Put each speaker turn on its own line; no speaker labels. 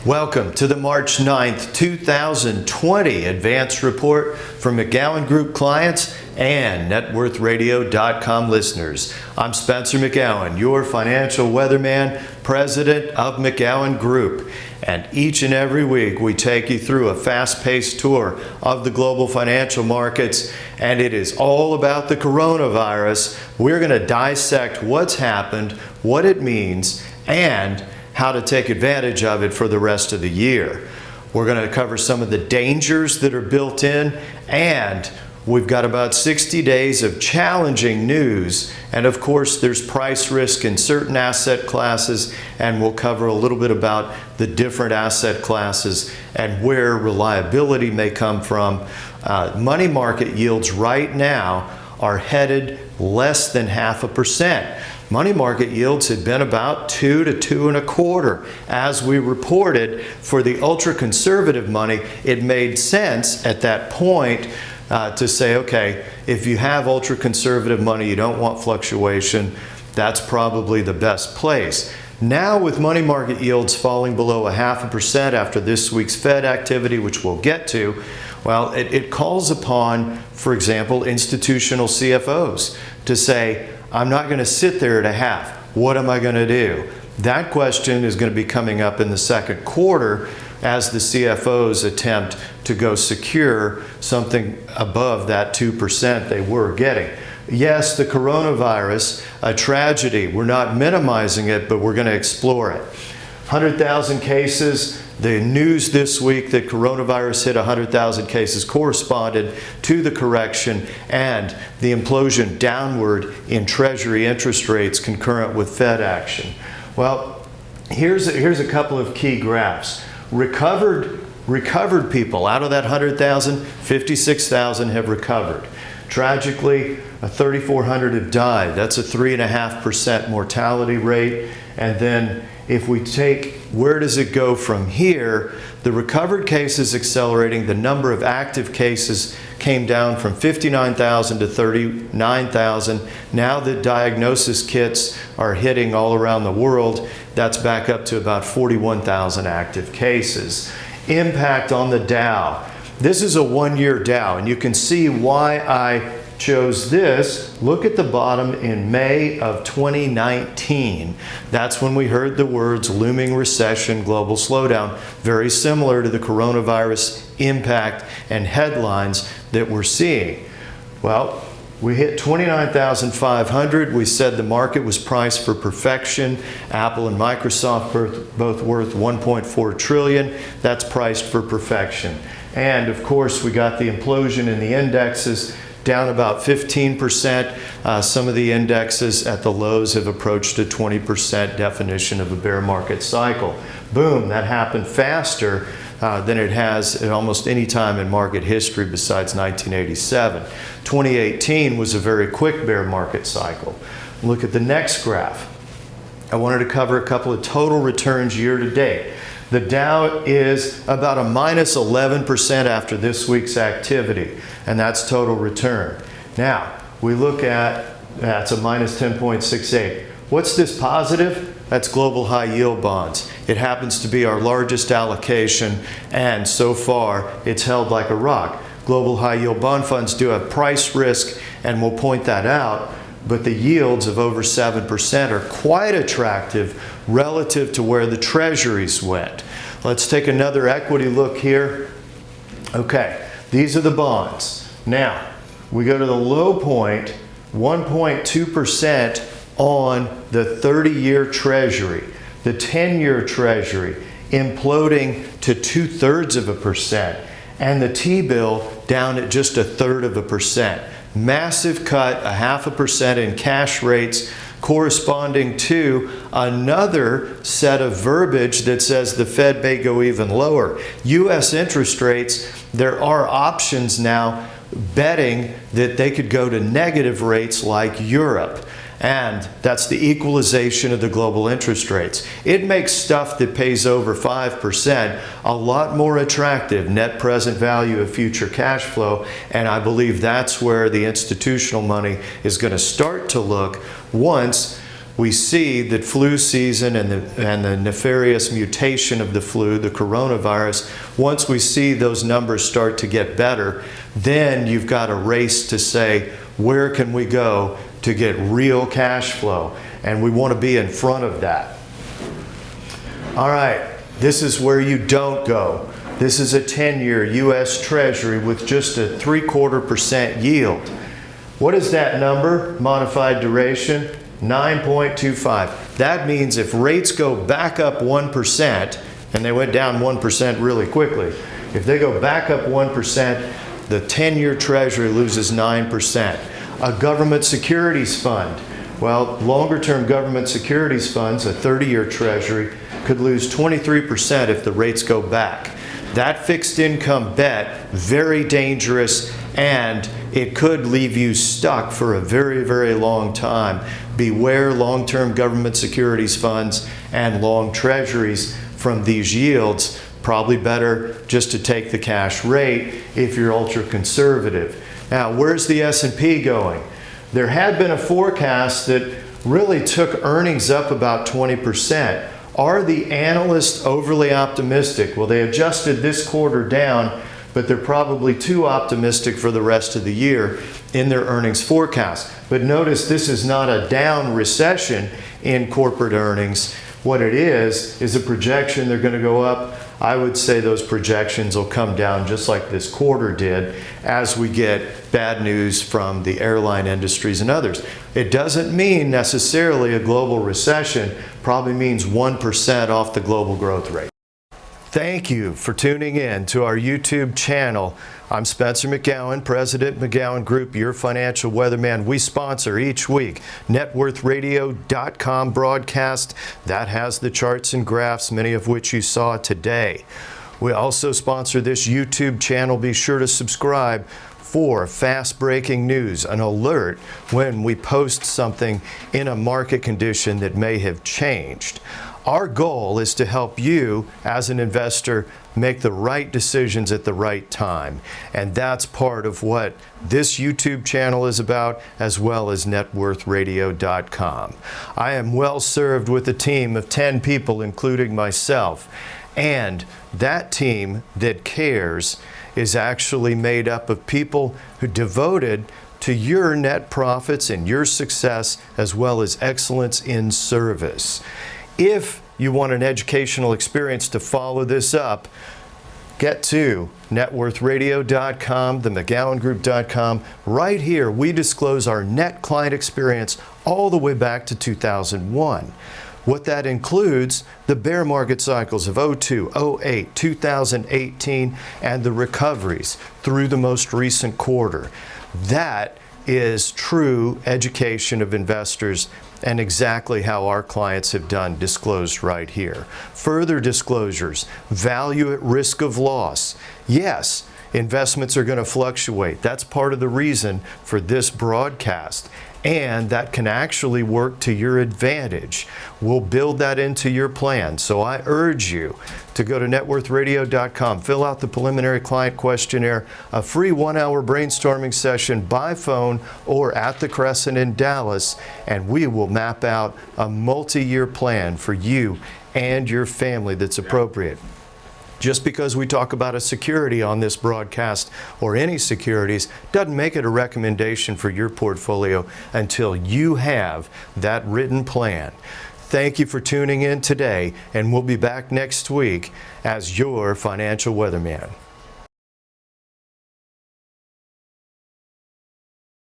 Welcome to the March 9th, 2020 Advance Report from McGowan Group clients and NetWorthRadio.com listeners. I'm Spencer McGowan, your financial weatherman, president of McGowan Group. And each and every week we take you through a fast-paced tour of the global financial markets, and it is all about the coronavirus. We're going to dissect what's happened, what it means, and how to take advantage of it for the rest of the year. We're going to cover some of the dangers that are built in, and we've got about 60 days of challenging news. And of course, there's price risk in certain asset classes, and we'll cover a little bit about the different asset classes and where reliability may come from. Money market yields right now are headed less than 0.5%. Money market yields had been about 2 to 2.25. As we reported, for the ultra-conservative money, it made sense at that point to say, okay, if you have ultra-conservative money, you don't want fluctuation, that's probably the best place. Now with money market yields falling below 0.5% after this week's Fed activity, which we'll get to, well, it calls upon, for example, institutional CFOs to say, I'm not going to sit there at 0.5. What am I going to do? That question is going to be coming up in the second quarter as the CFOs attempt to go secure something above that 2% they were getting. Yes, the coronavirus, a tragedy. We're not minimizing it, but we're going to explore it. 100,000 cases. The news this week that coronavirus hit 100,000 cases corresponded to the correction and the implosion downward in Treasury interest rates concurrent with Fed action. Well, here's a couple of key graphs. Recovered people, out of that 100,000, 56,000 have recovered. Tragically, 3,400 have died. That's a 3.5% mortality rate. And then if we take, where does it go from here? The recovered cases accelerating, the number of active cases came down from 59,000 to 39,000. Now the diagnosis kits are hitting all around the world. That's back up to about 41,000 active cases. Impact on the Dow. This is a one-year Dow, and you can see why I chose this. Look at the bottom in May of 2019. That's when we heard the words looming recession, global slowdown, very similar to the coronavirus impact and headlines that we're seeing. Well, we hit 29,500. We said the market was priced for perfection. Apple and Microsoft both worth 1.4 trillion. That's priced for perfection. And of course, we got the implosion in the indexes, down about 15%. Some of the indexes at the lows have approached a 20% definition of a bear market cycle. Boom, that happened faster than it has at almost any time in market history besides 1987. 2018 was a very quick bear market cycle. Look at the next graph. I wanted to cover a couple of total returns year to date. The Dow is about a minus 11% after this week's activity, and that's total return. Now, we look at, that's a minus 10.68. What's this positive? That's global high yield bonds. It happens to be our largest allocation, and so far it's held like a rock. Global high yield bond funds do have price risk, and we'll point that out, but the yields of over 7% are quite attractive relative to where the treasuries went. Let's take another equity look here. Okay, these are the bonds. Now, we go to the low point, 1.2% on the 30-year treasury. The 10-year treasury imploding to 2/3%, and the T-bill down at just 1/3%. Massive cut, 0.5% in cash rates, corresponding to another set of verbiage that says the Fed may go even lower. U.S. interest rates, there are options now betting that they could go to negative rates like Europe. And that's the equalization of the global interest rates. It makes stuff that pays over 5% a lot more attractive, net present value of future cash flow, and I believe that's where the institutional money is going to start to look once we see that flu season and the nefarious mutation of the flu, the coronavirus, once we see those numbers start to get better, then you've got a race to say, where can we go to get real cash flow? And we want to be in front of that. All right, this is where you don't go. This is a 10-year U.S. Treasury with just a 3/4% yield. What is that number? Modified duration? 9.25. That means if rates go back up 1%, and they went down 1% really quickly, if they go back up 1%, the 10-year Treasury loses 9%. A government securities fund. Well, longer-term government securities funds, a 30-year Treasury, could lose 23% if the rates go back. That fixed income bet, very dangerous, and it could leave you stuck for a very, very long time. Beware long-term government securities funds and long treasuries from these yields. Probably better just to take the cash rate if you're ultra conservative. Now, where's the S&P going? There had been a forecast that really took earnings up about 20%. Are the analysts overly optimistic? Well, they adjusted this quarter down, but they're probably too optimistic for the rest of the year in their earnings forecast. But notice this is not a down recession in corporate earnings. What it is a projection they're going to go up. I would say those projections will come down just like this quarter did as we get bad news from the airline industries and others. It doesn't mean necessarily a global recession, probably means 1% off the global growth rate. Thank you for tuning in to our YouTube channel. I'm Spencer McGowan, President, McGowanGroup, your financial weatherman. We sponsor each week NetWorthRadio.com broadcast. That has the charts and graphs, many of which you saw today. We also sponsor this YouTube channel. Be sure to subscribe for fast-breaking news, an alert when we post something in a market condition that may have changed. Our goal is to help you as an investor make the right decisions at the right time. And that's part of what this YouTube channel is about, as well as NetWorthRadio.com. I am well served with a team of 10 people, including myself. And that team that cares is actually made up of people who devoted to your net profits and your success, as well as excellence in service. If you want an educational experience to follow this up, get to NetWorthRadio.com, the McGowanGroup.com. Right here, we disclose our net client experience all the way back to 2001. What that includes, the bear market cycles of 02, 08, 2018, and the recoveries through the most recent quarter. That is true education of investors and exactly how our clients have done, disclosed right here. Further disclosures, value at risk of loss. Yes, investments are going to fluctuate. That's part of the reason for this broadcast. And that can actually work to your advantage. We'll build that into your plan. So I urge you to go to NetWorthRadio.com, fill out the preliminary client questionnaire, a free 1-hour brainstorming session by phone or at the Crescent in Dallas, and we will map out a multi-year plan for you and your family that's appropriate. Just because we talk about a security on this broadcast or any securities doesn't make it a recommendation for your portfolio until you have that written plan. Thank you for tuning in today, and we'll be back next week as your financial weatherman.